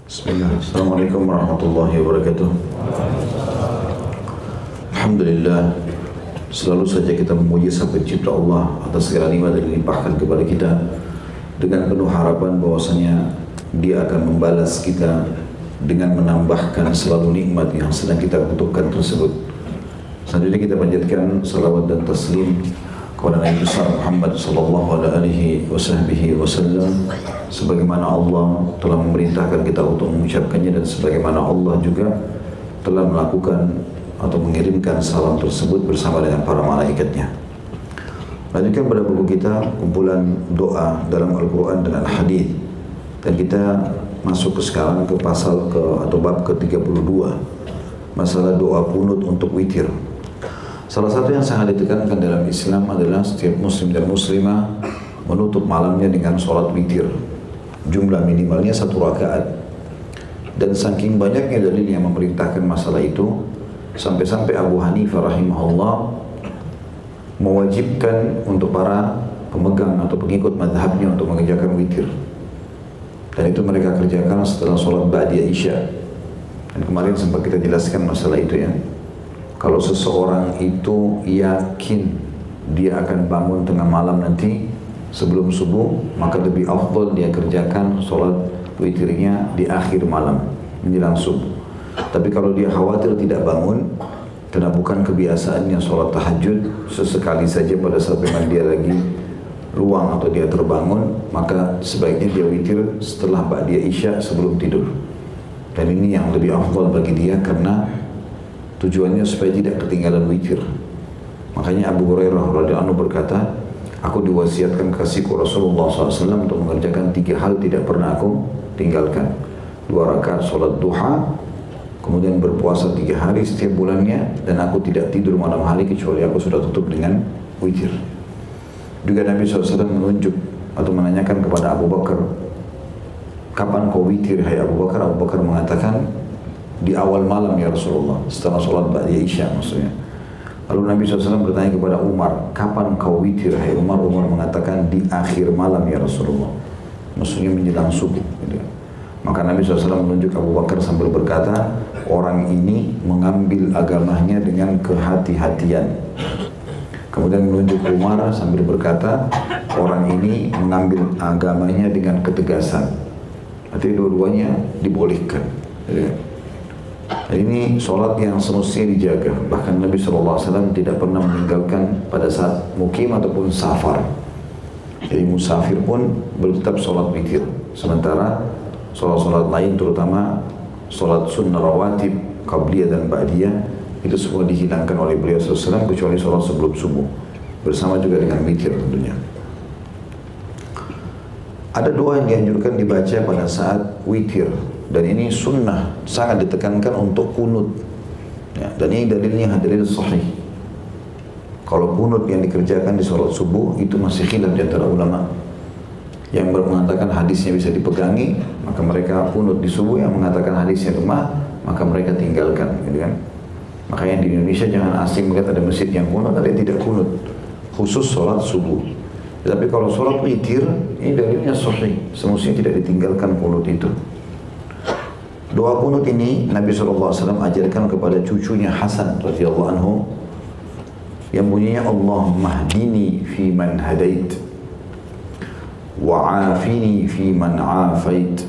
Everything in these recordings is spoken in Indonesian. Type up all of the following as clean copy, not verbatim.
Bismillah. Assalamualaikum warahmatullahi wabarakatuh. Alhamdulillah, selalu saja kita memuji Sang Pencipta Allah atas segala nikmat yang dilimpahkan kepada kita dengan penuh harapan bahwasanya Dia akan membalas kita dengan menambahkan selalu nikmat yang sedang kita butuhkan tersebut. Selanjutnya kita panjatkan salawat dan taslim kepada Nabi besar Muhammad sallallahu alaihi wasallam sebagaimana Allah telah memerintahkan kita untuk mengucapkannya dan sebagaimana Allah juga telah melakukan atau mengirimkan salam tersebut bersama dengan para malaikatnya. Lanjutkan pada buku kita kumpulan doa dalam Al-Quran dan Al-Hadith, dan kita masuk sekarang ke pasal atau bab ke-32, masalah doa kunut untuk witir. Salah satu yang sangat ditekankan dalam Islam adalah setiap muslim dan muslimah menutup malamnya dengan sholat witir. Jumlah minimalnya 1 rakaat. Dan saking banyaknya dalil yang memerintahkan masalah itu, sampai-sampai Abu Hanifah rahimahullah mewajibkan untuk para pemegang atau pengikut madhabnya untuk mengerjakan witir. Dan itu mereka kerjakan setelah sholat ba'diyah isya. Dan kemarin sempat kita jelaskan masalah itu ya. Kalau seseorang itu yakin dia akan bangun tengah malam nanti sebelum subuh, maka lebih afdal dia kerjakan sholat witirnya di akhir malam menjelang subuh. Tapi kalau dia khawatir tidak bangun karena bukan kebiasaannya sholat tahajud, sesekali saja pada saat memang dia lagi luang atau dia terbangun, maka sebaiknya dia witir setelah ba'diyah isya sebelum tidur. Dan ini yang lebih afdal bagi dia karena tujuannya supaya tidak ketinggalan witir. Makanya Abu Hurairah radhiyallahu anhu berkata, aku diwasiatkan kasihku Rasulullah SAW untuk mengerjakan 3 hal tidak pernah aku tinggalkan. 2 rakaat sholat duha, kemudian berpuasa 3 hari setiap bulannya, dan aku tidak tidur malam hari kecuali aku sudah tutup dengan witir. Juga Nabi SAW menunjuk atau menanyakan kepada Abu Bakar, kapan kau witir hai Abu Bakar? Abu Bakar mengatakan, di awal malam ya Rasulullah, setelah sholat ba'diyah isya maksudnya. Lalu Nabi SAW bertanya kepada Umar, kapan kau witir hai Umar? Umar mengatakan di akhir malam ya Rasulullah, maksudnya menjelang subuh gitu. Maka Nabi SAW menunjuk Abu Bakar sambil berkata, orang ini mengambil agamanya dengan kehati-hatian. Kemudian menunjuk Umar sambil berkata, orang ini mengambil agamanya dengan ketegasan. Artinya dua-duanya dibolehkan gitu. Ini sholat yang semestinya dijaga. Bahkan Nabi SAW tidak pernah meninggalkan pada saat mukim ataupun safar. Jadi musafir pun tetap sholat witir. Sementara sholat-sholat lain, terutama sholat sunnah rawatib, qabliyah dan ba'diyah, itu semua dihilangkan oleh beliau SAW kecuali sholat sebelum subuh. Bersama juga dengan witir tentunya. Ada doa yang dianjurkan dibaca pada saat witir. Dan ini sunnah, sangat ditekankan untuk kunut ya, dan ini dalilnya dalil sahih. Kalau kunut yang dikerjakan di sholat subuh itu masih khilaf di antara ulama. Yang mengatakan hadisnya bisa dipegangi, maka mereka kunut di subuh. Yang mengatakan hadisnya lemah, maka mereka tinggalkan gitu kan. Makanya di Indonesia jangan asing melihat ada masjid yang kunut, ada yang tidak kunut, khusus sholat subuh. Tapi kalau sholat witir, ini dalilnya sahih, semestinya tidak ditinggalkan kunut itu. Doa kunut ini Nabi SAW ajarkan kepada cucunya Hasan radhiyallahu anhu yang bunyinya, Allahumma hdini fi man hadait wa afini fi man afait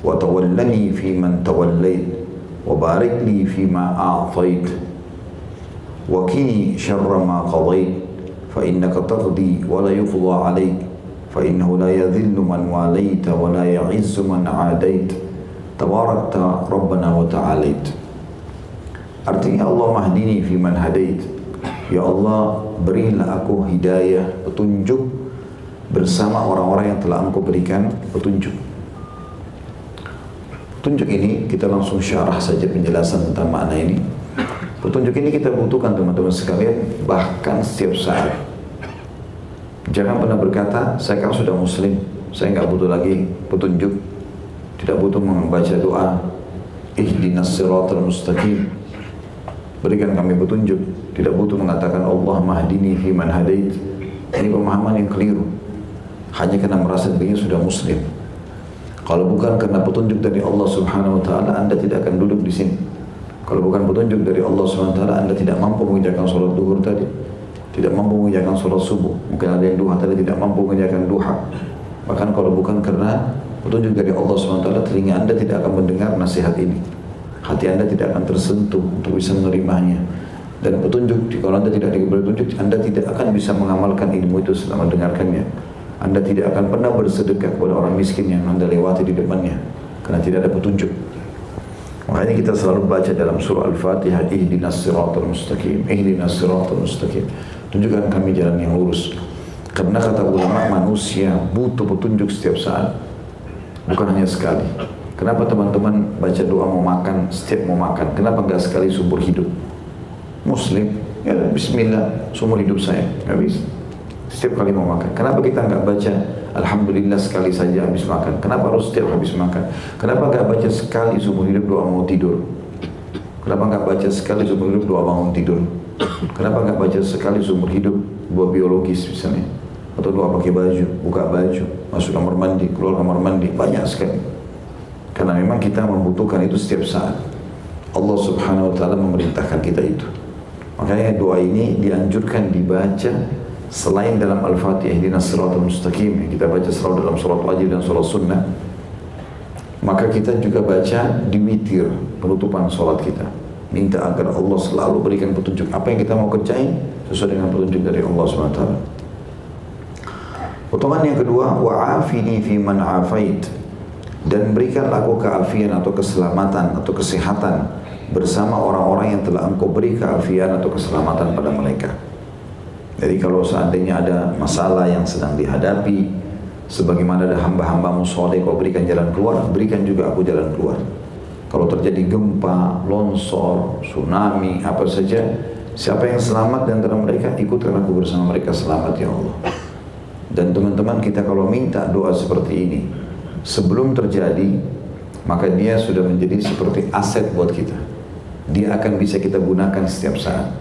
wa tawallani fi man tawallait wa barik li fi ma a'tait wa qini syarra ma qadait fa innaka taqdi wa la yuqda alaik fa innahu la yadhillu man walaita wa la ya'izzu man adait tabarakta rabbana wa ta'alait. Artinya, Allah mahdini fi man hadait, ya Allah berilah aku hidayah, petunjuk bersama orang-orang yang telah engkau berikan petunjuk. Petunjuk ini kita langsung syarah saja penjelasan tentang makna ini. Petunjuk ini kita butuhkan teman-teman sekalian, bahkan setiap saat. Jangan pernah berkata, saya kan sudah muslim, saya nggak butuh lagi petunjuk. Tidak butuh membaca doa ihdinas siratal mustaqim, berikan kami petunjuk. Tidak butuh mengatakan Allah mahdini fi man hadait. Ini pemahaman yang keliru, hanya karena merasa dirinya sudah muslim. Kalau bukan karena petunjuk dari Allah Subhanahu wa taala, Anda tidak akan duduk di sini. Kalau bukan petunjuk dari Allah Subhanahu wa taala, Anda tidak mampu mengerjakan salat zuhur tadi, tidak mampu mengerjakan salat subuh. Mungkin ada yang duha tadi tidak mampu mengerjakan duha. Bahkan kalau bukan karena petunjuk dari Allah Subhanahu wa taala, telinga Anda tidak akan mendengar nasihat ini. Hati Anda tidak akan tersentuh untuk bisa menerimanya. Dan petunjuk, kalau Anda tidak diberi petunjuk, Anda tidak akan bisa mengamalkan ilmu itu setelah mendengarkannya. Anda tidak akan pernah bersedekah kepada orang miskin yang Anda lewati di depannya, karena tidak ada petunjuk. Makanya kita selalu baca dalam surah Al-Fatihah, ihdinas siratal mustaqim, ihdinas siratal mustaqim. Tunjukkan kami jalan yang lurus. Karena kata ulama, manusia butuh petunjuk setiap saat, bukan hanya sekali. Kenapa teman-teman baca doa mau makan, setiap mau makan? Kenapa enggak sekali seumur hidup? Muslim, ya bismillah, seumur hidup saya, habis. Setiap kali mau makan. Kenapa kita enggak baca alhamdulillah sekali saja habis makan? Kenapa harus setiap habis makan? Kenapa enggak baca sekali seumur hidup doa mau tidur? Kenapa enggak baca sekali seumur hidup doa bangun tidur? Kenapa enggak baca sekali seumur hidup doa biologis misalnya? Atau doa pakai baju, buka baju, masuk kamar mandi, keluar kamar mandi, banyak sekali. Karena memang kita membutuhkan itu setiap saat. Allah Subhanahu wa taala memerintahkan kita itu. Makanya doa ini dianjurkan dibaca selain dalam Al-Fatihah, ihdinas siratal mustaqim, yang kita baca selalu dalam sholat wajib dan sholat sunnah. Maka kita juga baca di witir, penutupan sholat kita. Minta agar Allah selalu berikan petunjuk apa yang kita mau kerjain sesuai dengan petunjuk dari Allah Subhanahu wa taala. Potongan yang kedua, wa'afini fi man afait, dan berikanlah aku keafian atau keselamatan atau kesehatan bersama orang-orang yang telah engkau beri keafian atau keselamatan pada mereka. Jadi kalau seandainya ada masalah yang sedang dihadapi, sebagaimana ada hamba-hambamu soleh kau berikan jalan keluar, berikan juga aku jalan keluar. Kalau terjadi gempa, longsor, tsunami, apa saja, siapa yang selamat di antara mereka, ikutkan aku bersama mereka selamat ya Allah. Dan teman-teman, kita kalau minta doa seperti ini sebelum terjadi, maka dia sudah menjadi seperti aset buat kita. Dia akan bisa kita gunakan setiap saat.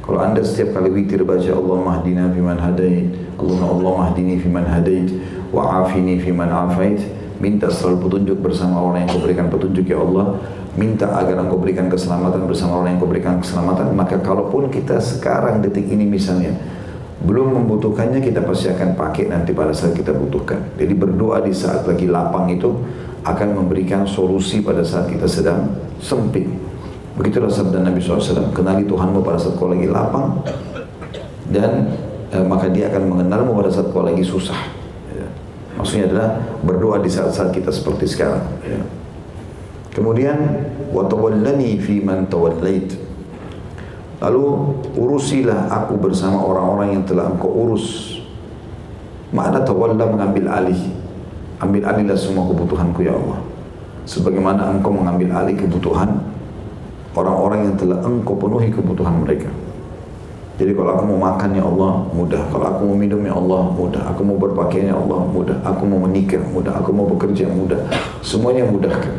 Kalau anda setiap kali witir baca Allahumma hdina fiman hadait, Allahumma hdini fiman hadait, wa'afini fiman afait, minta selalu petunjuk bersama orang yang kau berikan petunjuk ya Allah. Minta agar engkau berikan keselamatan bersama orang yang kau berikan keselamatan. Maka kalaupun kita sekarang detik ini misalnya belum membutuhkannya, kita pasti akan pakai nanti pada saat kita butuhkan. Jadi berdoa di saat lagi lapang itu akan memberikan solusi pada saat kita sedang sempit. Begitulah sabda Nabi SAW, kenali Tuhanmu pada saat kau lagi lapang, dan maka dia akan mengenalmu pada saat kau lagi susah. Ya. Maksudnya adalah berdoa di saat-saat kita seperti sekarang. Ya. Kemudian watawallani fi man tawallait, lalu urusilah aku bersama orang-orang yang telah engkau urus. Makna tawalla, mengambil alih. Ambil alihlah semua kebutuhanku ya Allah, sebagaimana engkau mengambil alih kebutuhan orang-orang yang telah engkau penuhi kebutuhan mereka. Jadi kalau aku mau makan ya Allah, mudah. Kalau aku mau minum ya Allah, mudah. Aku mau berpakaian ya Allah, mudah. Aku mau menikah, mudah. Aku mau bekerja, mudah. Semuanya mudahkan.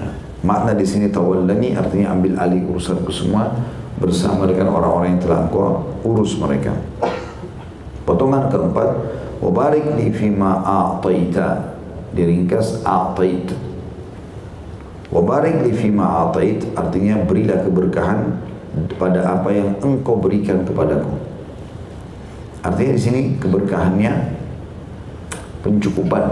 Nah, makna di sini tawallani artinya ambil alih urusanku semua bersama dengan orang-orang yang telah engkau urus mereka. Potongan keempat, wabarik li fima a'taita, diringkas a'tait. Wabarik li fima a'tait artinya berilah keberkahan pada apa yang engkau berikan kepadaku. Artinya di sini keberkahannya pencukupan.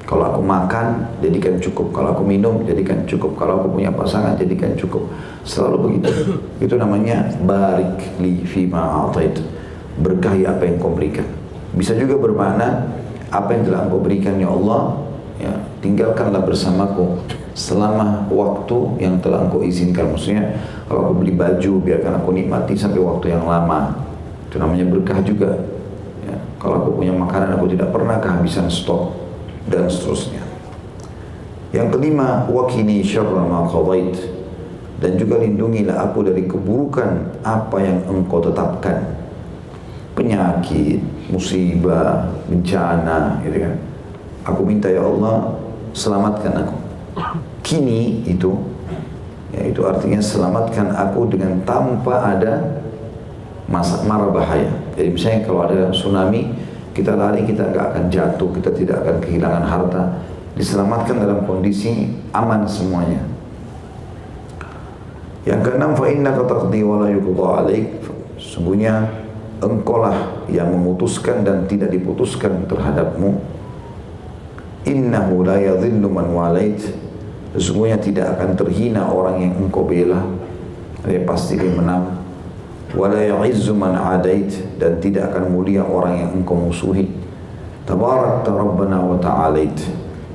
Kalau aku makan, jadikan cukup. Kalau aku minum, jadikan cukup. Kalau aku punya pasangan, jadikan cukup. Selalu begitu. Itu namanya barik li fima a'tait. Berkahi apa yang kau berikan. Bisa juga bermakna apa yang telah engkau berikan ya Allah, ya, tinggalkanlah bersamaku selama waktu yang telah engkau izinkan. Maksudnya kalau aku beli baju, biarkan aku nikmati sampai waktu yang lama. Itu namanya berkah juga. Ya, kalau aku punya makanan, aku tidak pernah kehabisan stok, dan seterusnya. Yang kelima, waqini syarra ma qadait, dan juga lindungilah aku dari keburukan apa yang engkau tetapkan. Penyakit, musibah, bencana, gitu kan. Aku minta ya Allah, selamatkan aku. Kini itu, ya itu artinya selamatkan aku dengan tanpa ada mara bahaya. Jadi misalnya kalau ada tsunami, kita lari, kita nggak akan jatuh, kita tidak akan kehilangan harta. diselamatkan dalam kondisi aman semuanya. Yang keenam, fa innaka taqdi wa la yuqda 'alaik. Sungguhnya engkaulah yang memutuskan dan tidak diputuskan terhadapmu. Innahu la yadhillu man walait. Sesungguhnya tidak akan terhina orang yang engkau bela, dia pasti dia menang. Wa la ya'izzu man 'adait, dan tidak akan mulia orang yang engkau musuhi. Tabarakta rabbana wa ta'alait.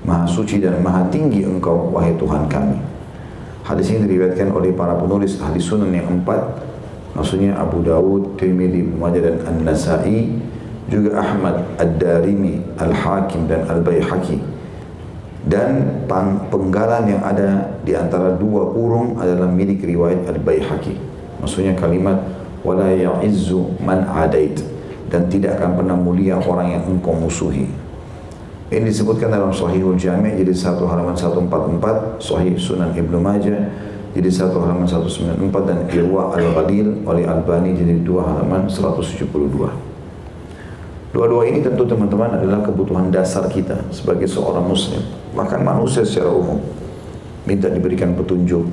Maha suci dan maha tinggi engkau, wahai Tuhan kami. Hadis ini diriwayatkan oleh para penulis ahli sunan yang 4, maksudnya Abu Dawud, Tirmidzi, Ibnu Majah dan An-Nasa'i, juga Ahmad, Ad-Darimi, Al-Hakim dan Al-Baihaqi. Dan penggalan yang ada di antara dua kurung adalah milik riwayat Al-Baihaqi. Maksudnya kalimat wala ya'izzu man adait, dan tidak akan pernah mulia orang yang engkau musuhi. Ini disebutkan dalam Sahihul Jami' jadi 1 halaman 144, Sahih Sunan Ibnu Majah jadi 1 halaman 194, dan Irwa Al-Ghalil oleh Albani jadi 2 halaman 172. Dua-dua ini tentu teman-teman adalah kebutuhan dasar kita sebagai seorang muslim, bahkan manusia secara umum. Minta diberikan petunjuk.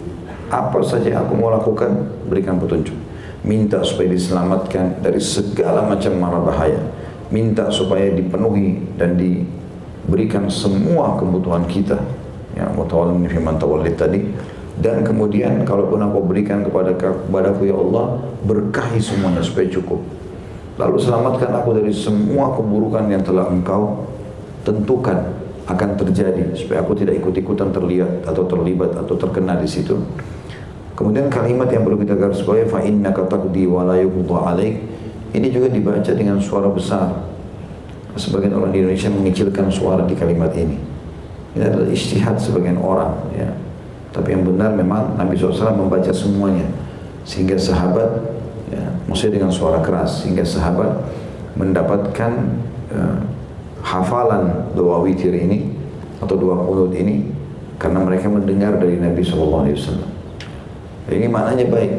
Apa saja aku mau lakukan, berikan petunjuk. Minta supaya diselamatkan dari segala macam mara bahaya. Minta supaya dipenuhi dan diberikan semua kebutuhan kita. Ya, mutawallim fi man tawallit tadi. Dan kemudian kalaupun aku berikan kepadaku ya Allah, berkahi semuanya supaya cukup. Lalu selamatkan aku dari semua keburukan yang telah engkau tentukan akan terjadi, supaya aku tidak ikut-ikutan terlihat atau terlibat atau terkena di situ. Kemudian kalimat yang perlu kita garis bawahi, fa innaka taqdi wa la yuqda 'alaik, ini juga dibaca dengan suara besar. Sebagian orang di Indonesia mengecilkan suara di kalimat ini. Ini adalah ijtihad sebagian orang, ya. Tapi yang benar memang Nabi SAW membaca semuanya, sehingga sahabat, ya, maksudnya dengan suara keras, sehingga sahabat mendapatkan hafalan doa witir ini atau doa qunut ini karena mereka mendengar dari Nabi SAW. Ini maknanya baik.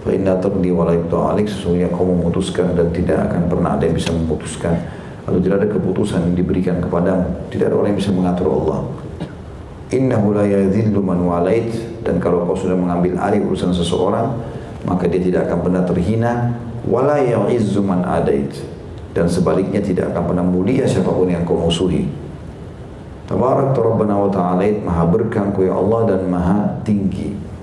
Fa inna taqdi wa la yuqda 'alaik, sesungguhnya kau memutuskan dan tidak akan pernah ada yang bisa memutuskan, atau tidak ada keputusan yang diberikan kepadamu, tidak ada orang yang bisa mengatur Allah. Innahu la yadhillu man walait, dan kalau kau sudah mengambil alih urusan seseorang, maka dia tidak akan pernah terhina. Wala ya'izzu man adait, dan sebaliknya tidak akan pernah mulia siapapun yang kau musuhi. Tabarakta rabbana wa ta'alait, maha berkah engkau ya Allah dan maha tinggi.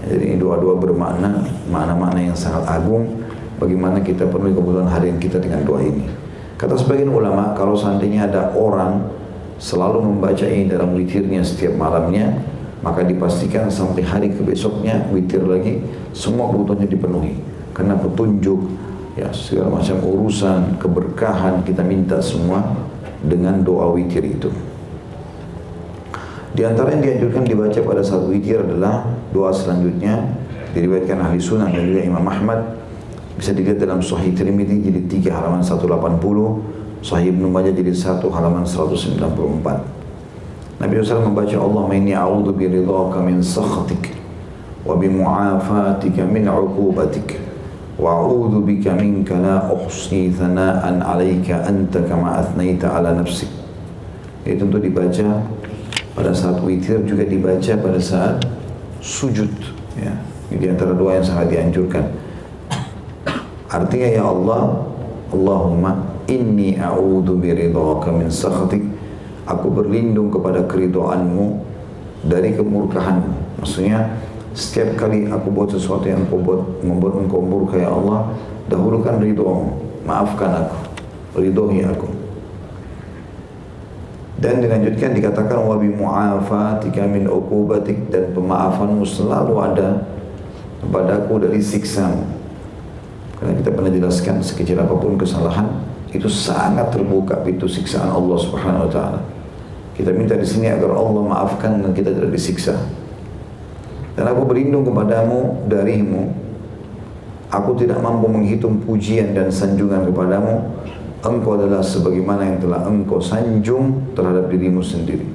Jadi ini dua-dua bermakna, makna-makna yang sangat agung. Bagaimana kita penuhi kebutuhan harian kita dengan doa ini. Kata sebagian ulama, kalau seandainya ada orang selalu membaca ini dalam witirnya setiap malamnya, maka dipastikan sampai hari kebesoknya witir lagi, semua kebutuhannya dipenuhi. Karena petunjuk, ya, segala macam urusan, keberkahan kita minta semua dengan doa witir itu. Di antara yang dianjurkan dibaca pada saat witir adalah doa selanjutnya, diriwayatkan ahli sunan dan juga Imam Ahmad. Bisa dilihat dalam Sahih Tirmidzi jadi 3 halaman 180, Sahih Ibnu Majah jadi 1 halaman 194. Nabi SAW membaca Allahumma inni a'udzu biridhaka min sakhatik wa bi mu'afatika min 'uqubatik wa a'udzu bika minka la uhsi thana'an 'alaika anta kama athnaita 'ala nafsik. Itu tentu dibaca pada saat witir, juga dibaca pada saat sujud, ya. Ini di antara doa yang sangat dianjurkan. Artinya ya Allah, Allahumma inni a'udzu biridhaka min sakhatik, aku berlindung kepada keridhaanmu dari kemurkaanmu. Maksudnya setiap kali aku buat sesuatu yang membuat engkau murka ya Allah, dahulukan ridhamu, maafkan aku, ridhoi aku. Dan dilanjutkan dikatakan wa bi mu'afatika min uqubatik, dan pemaafanmu selalu ada kepadaku dari siksamu. Karena kita pernah jelaskan, sekecil apapun kesalahan itu sangat terbuka pintu siksaan Allah Subhanahu wa taala. Kita minta di sini agar Allah maafkan dan kita tidak disiksa. Dan aku berlindung kepadamu darimu. Aku tidak mampu menghitung pujian dan sanjungan kepadamu. Engkau adalah sebagaimana yang telah engkau sanjung terhadap dirimu sendiri.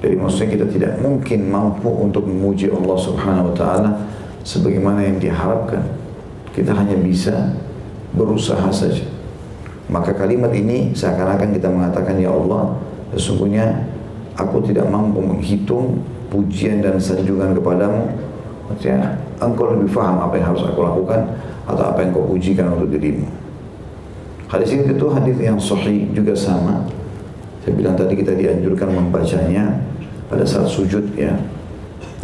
Jadi maksudnya kita tidak mungkin mampu untuk memuji Allah Subhanahu wa taala sebagaimana yang diharapkan. Kita hanya bisa berusaha saja. Maka kalimat ini seakan-akan kita mengatakan ya Allah, sesungguhnya aku tidak mampu menghitung pujian dan sanjungan kepadamu. Maksudnya engkau lebih faham apa yang harus aku lakukan atau apa yang kau pujikan untuk dirimu. Hadis ini tentu hadis yang sahih juga sama. Saya bilang tadi kita dianjurkan membacanya pada saat sujud ya.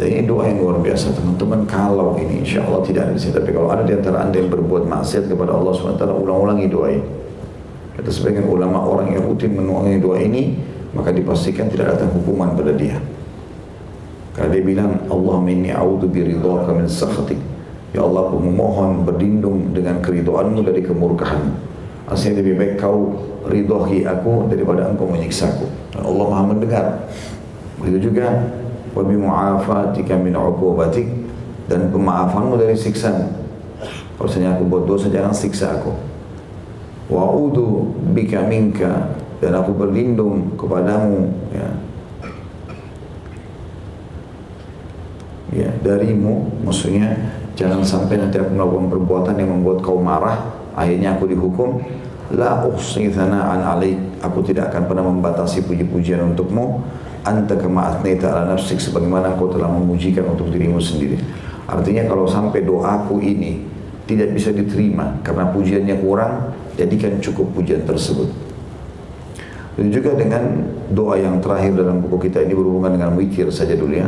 Dan ini doa yang luar biasa teman-teman. Kalau ini insya Allah tidak ada di sini, tapi kalau ada di antara anda yang berbuat maksiat kepada Allah SWT, ulang-ulangi doa ini. Kata sebagian ulama, orang yang rutin mengulangi doa ini maka dipastikan tidak datang hukuman pada dia. Karena dia bilang, Allahumma inni a'udzu biridhaka min sakhatik. Ya Allah, aku memohon berlindung dengan keridhaanmu dari kemurkaanmu. Artinya lebih baik kau ridhoi aku daripada engkau menyiksaku. Dan Allah Maha mendengar. Begitu juga wa bi mu'afatika min 'uqubatik, dan pemaafanmu dari siksamu. Kalau misalnya aku buat dosa, jangan siksa aku. Wa a'udzu bika minka, dan aku berlindung kepadamu ya darimu. Maksudnya jangan sampai nanti aku melakukan perbuatan yang membuat kau marah, akhirnya aku dihukum. La uhsi thana'an 'alaik, aku tidak akan pernah membatasi puji-pujian untukmu. Anta kama atnaita 'ala nafsik, sebagaimana engkau telah memujikan untuk dirimu sendiri. Artinya kalau sampai doaku ini tidak bisa diterima karena pujiannya kurang, jadikan cukup pujian tersebut. Dan juga dengan doa yang terakhir dalam buku kita ini berhubungan dengan witir saja dulu ya.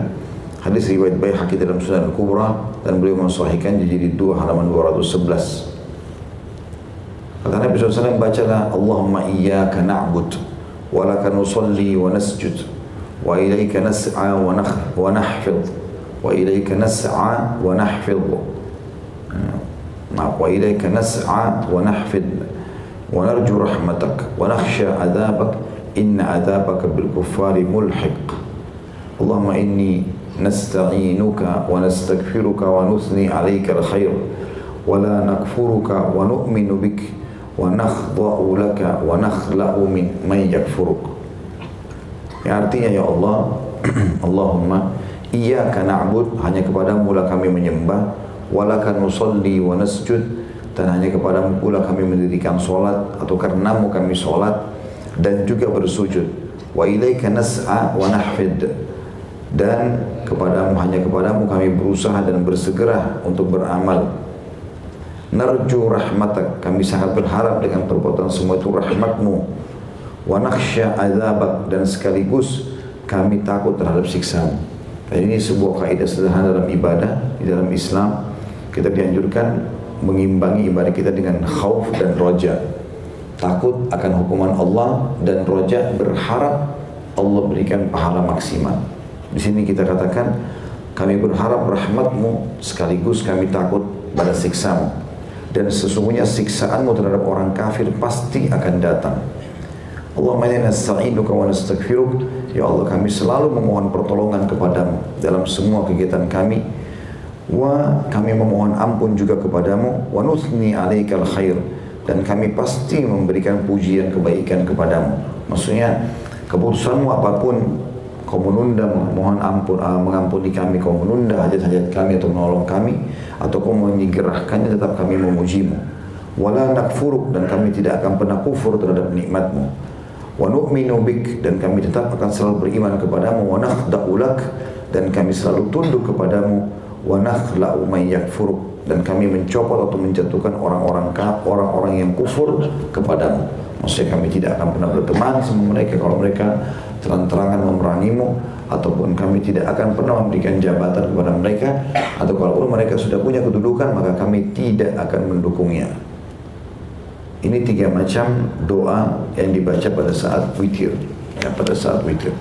Hadis riwayat Baihaqi dalam Sunan Al-Kubra, dan beliau mensahihkan di jilid 2 halaman 211. Kata Nabi SAW, bacalah Allahumma iyyaka na'bud wa laka nusalli wa nasjud wa ilaika nas'a wa nahfidh wa ilaika nas'a wa nahfidh wa ilaika nas'a wa nahfidh wa narju rahmatak wa nakhsha adhabak inna adhabaka bil kuffari mulhiq. Allahumma inni nasta'inuka wa nastaghfiruka wa nuthni 'alaika al-khair wa la nakfuruka wa nu'minu bik wa nakhda'u laka wa nakhla'u min man yakfuruk. Yang artinya, ya Allah, Allahumma iyyaka na'bud, hanya kepadamu lah kami menyembah, wa laka nusalli wa nasjud, dan hanya kepadamu pula kami mendirikan solat atau karenamu kami solat dan juga bersujud. Wa ilaika nas'a wa nahfid, dan kepadamu, hanya kepadamu kami berusaha dan bersegera untuk beramal. Narju rahmatak, kami sangat berharap dengan perbuatan semua itu rahmatmu. Wa nakhsha adzabak, dan sekaligus kami takut terhadap siksamu. Dan ini sebuah kaidah sederhana dalam ibadah, di dalam Islam. Kita dianjurkan mengimbangi ibadah kita dengan khauf dan roja. Takut akan hukuman Allah, dan roja berharap Allah berikan pahala maksimal. Di sini kita katakan kami berharap rahmatmu, sekaligus kami takut pada siksamu. Dan sesungguhnya siksaanmu terhadap orang kafir pasti akan datang. Allahumma inna nasta'inuka wa nastaghfiruk, ya Allah kami selalu memohon pertolongan kepadamu dalam semua kegiatan kami. Wa kami memohon ampun juga kepadamu. Wa nuthni 'alaikal khair, dan kami pasti memberikan pujian kebaikan kepadamu. Maksudnya keputusanmu apapun, kau menunda mohon ampun, mengampuni kami, kau menunda hajat-hajat kami atau menolong kami, atau kau menyegerakannya, tetap kami memujimu. Wala nakfuruk, dan kami tidak akan pernah kufur terhadap nikmatmu. Wa nu'minu bik, dan kami tetap akan selalu beriman kepadamu. Wa nakhda'u lak, dan kami selalu tunduk kepadamu. Wa nakhla'u man yakfuruk, dan kami mencopot atau menjatuhkan orang-orang yang kufur kepadamu. Maksudnya kami tidak akan pernah berteman sama mereka kalau mereka terang-terangan memerangimu, ataupun kami tidak akan pernah memberikan jabatan kepada mereka, atau kalau mereka sudah punya kedudukan maka kami tidak akan mendukungnya. Ini 3 macam doa yang dibaca pada saat witir, ya, pada saat witir.